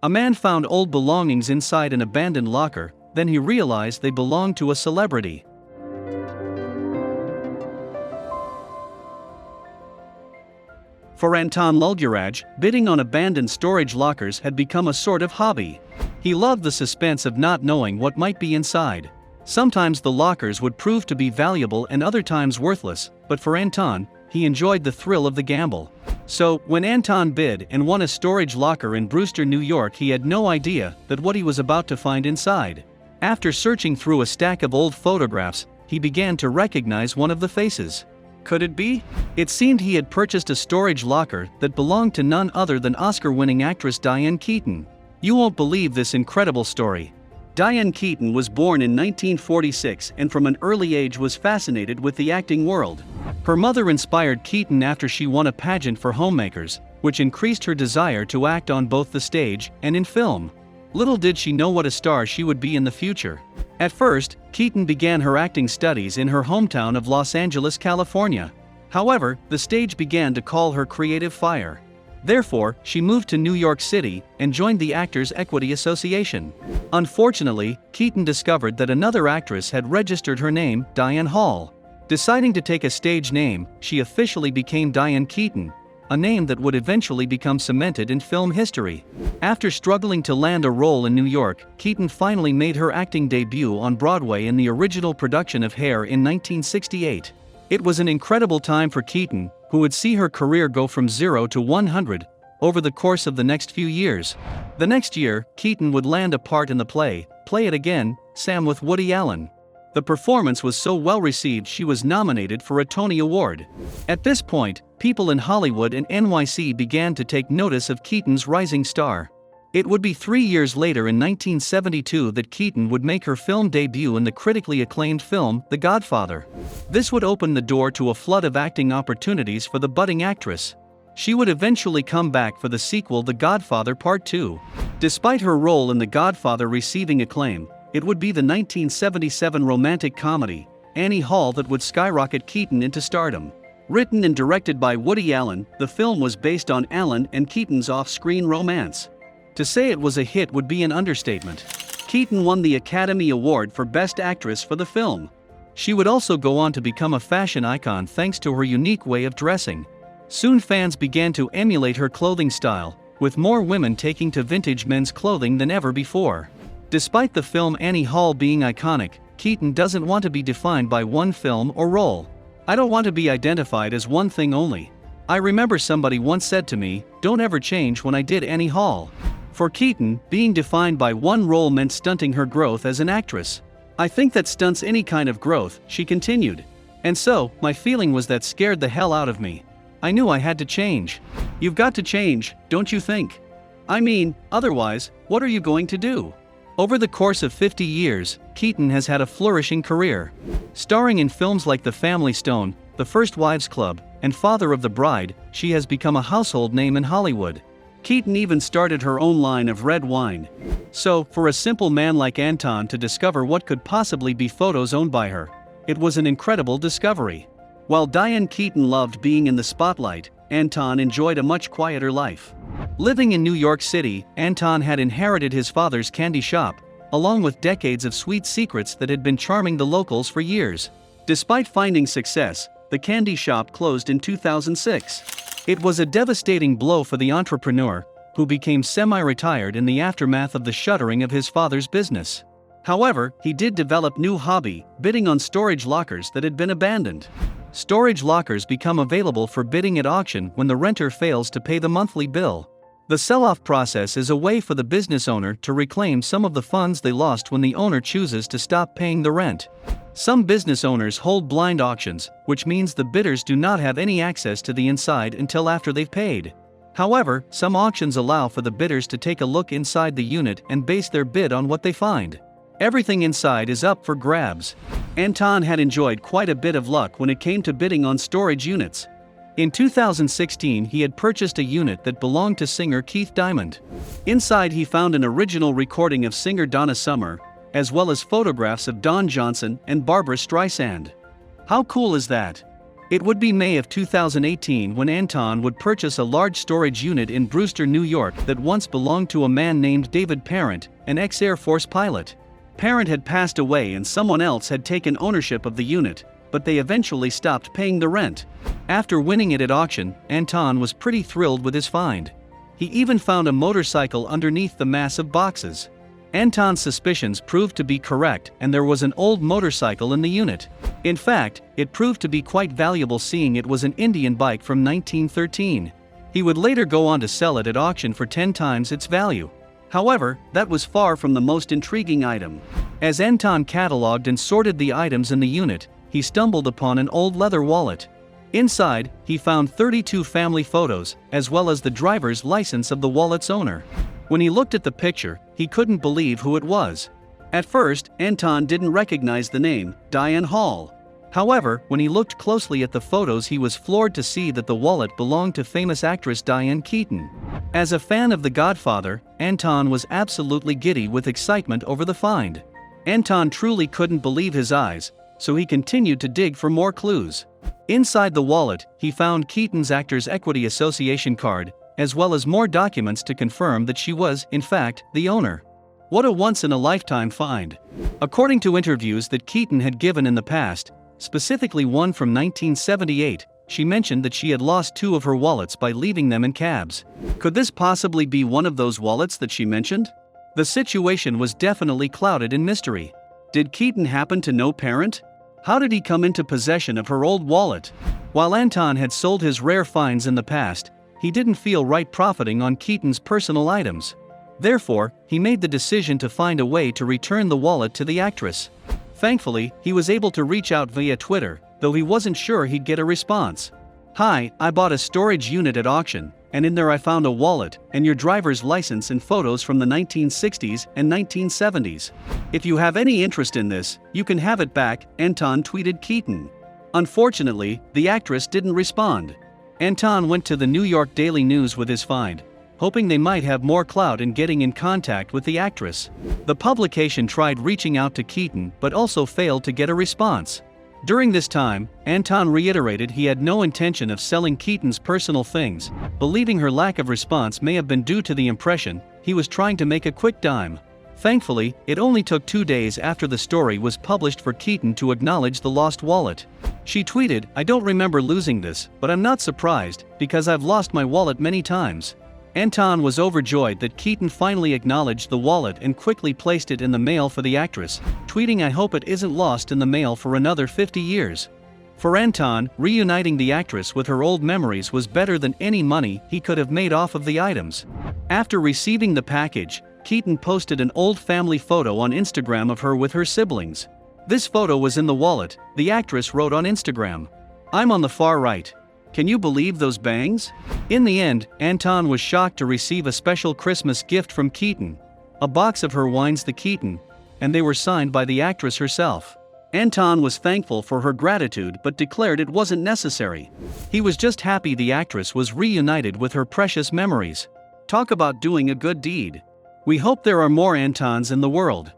A man found old belongings inside an abandoned locker, then he realized they belonged to a celebrity. For Anton Lulgeraj, bidding on abandoned storage lockers had become a sort of hobby. He loved the suspense of not knowing what might be inside. Sometimes the lockers would prove to be valuable and other times worthless, but for Anton, he enjoyed the thrill of the gamble. So, when Anton bid and won a storage locker in Brewster, New York, he had no idea that what he was about to find inside. After searching through a stack of old photographs, he began to recognize one of the faces. Could it be? It seemed he had purchased a storage locker that belonged to none other than Oscar-winning actress Diane Keaton. You won't believe this incredible story. Diane Keaton was born in 1946 and from an early age was fascinated with the acting world. Her mother inspired Keaton after she won a pageant for homemakers, which increased her desire to act on both the stage and in film. Little did she know what a star she would be in the future. At first, Keaton began her acting studies in her hometown of Los Angeles, California. However, the stage began to call her creative fire. Therefore, she moved to New York City and joined the Actors Equity Association. Unfortunately, Keaton discovered that another actress had registered her name, Diane Hall. Deciding to take a stage name, she officially became Diane Keaton, a name that would eventually become cemented in film history. After struggling to land a role in New York, Keaton finally made her acting debut on Broadway in the original production of Hair in 1968. It was an incredible time for Keaton, who would see her career go from 0 to 100 over the course of the next few years. The next year, Keaton would land a part in the play, Play It Again, Sam with Woody Allen. The performance was so well received she was nominated for a Tony Award. At this point, people in Hollywood and NYC began to take notice of Keaton's rising star. It would be 3 years later in 1972 that Keaton would make her film debut in the critically acclaimed film, The Godfather. This would open the door to a flood of acting opportunities for the budding actress. She would eventually come back for the sequel, The Godfather Part 2. Despite her role in The Godfather receiving acclaim, it would be the 1977 romantic comedy, Annie Hall, that would skyrocket Keaton into stardom. Written and directed by Woody Allen, the film was based on Allen and Keaton's off-screen romance. To say it was a hit would be an understatement. Keaton won the Academy Award for Best Actress for the film. She would also go on to become a fashion icon thanks to her unique way of dressing. Soon fans began to emulate her clothing style, with more women taking to vintage men's clothing than ever before. Despite the film Annie Hall being iconic, Keaton doesn't want to be defined by one film or role. I don't want to be identified as one thing only. I remember somebody once said to me, "Don't ever change," when I did Annie Hall. For Keaton, being defined by one role meant stunting her growth as an actress. "I think that stunts any kind of growth," she continued. And so, my feeling was that scared the hell out of me. I knew I had to change. You've got to change, don't you think? I mean, otherwise, what are you going to do? Over the course of 50 years, Keaton has had a flourishing career. Starring in films like The Family Stone, The First Wives Club, and Father of the Bride, she has become a household name in Hollywood. Keaton even started her own line of red wine. So, for a simple man like Anton to discover what could possibly be photos owned by her, it was an incredible discovery. While Diane Keaton loved being in the spotlight, Anton enjoyed a much quieter life. Living in New York City, Anton had inherited his father's candy shop, along with decades of sweet secrets that had been charming the locals for years. Despite finding success, the candy shop closed in 2006. It was a devastating blow for the entrepreneur, who became semi-retired in the aftermath of the shuttering of his father's business. However, he did develop new hobby, bidding on storage lockers that had been abandoned. Storage lockers become available for bidding at auction when the renter fails to pay the monthly bill. The sell-off process is a way for the business owner to reclaim some of the funds they lost when the owner chooses to stop paying the rent. Some business owners hold blind auctions, which means the bidders do not have any access to the inside until after they've paid. However, some auctions allow for the bidders to take a look inside the unit and base their bid on what they find. Everything inside is up for grabs. Anton had enjoyed quite a bit of luck when it came to bidding on storage units. In 2016, he had purchased a unit that belonged to singer Keith Diamond. Inside, he found an original recording of singer Donna Summer, as well as photographs of Don Johnson and Barbra Streisand. How cool is that? It would be May of 2018 when Anton would purchase a large storage unit in Brewster, New York that once belonged to a man named David Parent, an ex-Air Force pilot. Parent had passed away and someone else had taken ownership of the unit, but they eventually stopped paying the rent. After winning it at auction, Anton was pretty thrilled with his find. He even found a motorcycle underneath the mass of boxes. Anton's suspicions proved to be correct, and there was an old motorcycle in the unit. In fact, it proved to be quite valuable, seeing it was an Indian bike from 1913. He would later go on to sell it at auction for 10 times its value. However, that was far from the most intriguing item. As Anton cataloged and sorted the items in the unit, he stumbled upon an old leather wallet. Inside, he found 32 family photos, as well as the driver's license of the wallet's owner. When he looked at the picture, he couldn't believe who it was. At first, Anton didn't recognize the name, Diane Hall. However, when he looked closely at the photos, he was floored to see that the wallet belonged to famous actress Diane Keaton. As a fan of The Godfather, Anton was absolutely giddy with excitement over the find. Anton truly couldn't believe his eyes, so he continued to dig for more clues. Inside the wallet, he found Keaton's Actors Equity Association card, as well as more documents to confirm that she was, in fact, the owner. What a once-in-a-lifetime find. According to interviews that Keaton had given in the past, specifically one from 1978, she mentioned that she had lost 2 of her wallets by leaving them in cabs. Could this possibly be one of those wallets that she mentioned? The situation was definitely clouded in mystery. Did Keaton happen to know Parent? How did he come into possession of her old wallet? While Anton had sold his rare finds in the past, he didn't feel right profiting on Keaton's personal items. Therefore, he made the decision to find a way to return the wallet to the actress. Thankfully, he was able to reach out via Twitter, though he wasn't sure he'd get a response. "Hi, I bought a storage unit at auction, and in there I found a wallet and your driver's license and photos from the 1960s and 1970s. If you have any interest in this, you can have it back," Anton tweeted Keaton. Unfortunately, the actress didn't respond. Anton went to the New York Daily News with his find, hoping they might have more clout in getting in contact with the actress. The publication tried reaching out to Keaton but also failed to get a response. During this time, Anton reiterated he had no intention of selling Keaton's personal things, believing her lack of response may have been due to the impression he was trying to make a quick dime. Thankfully, it only took 2 days after the story was published for Keaton to acknowledge the lost wallet. She tweeted, "I don't remember losing this, but I'm not surprised, because I've lost my wallet many times." Anton was overjoyed that Keaton finally acknowledged the wallet and quickly placed it in the mail for the actress, tweeting, "I hope it isn't lost in the mail for another 50 years. For Anton, reuniting the actress with her old memories was better than any money he could have made off of the items. After receiving the package, Keaton posted an old family photo on Instagram of her with her siblings. This photo was in the wallet, the actress wrote on Instagram. "I'm on the far right. Can you believe those bangs?" In the end, Anton was shocked to receive a special Christmas gift from Keaton. A box of her wines, the Keaton, and they were signed by the actress herself. Anton was thankful for her gratitude but declared it wasn't necessary. He was just happy the actress was reunited with her precious memories. Talk about doing a good deed. We hope there are more Antons in the world.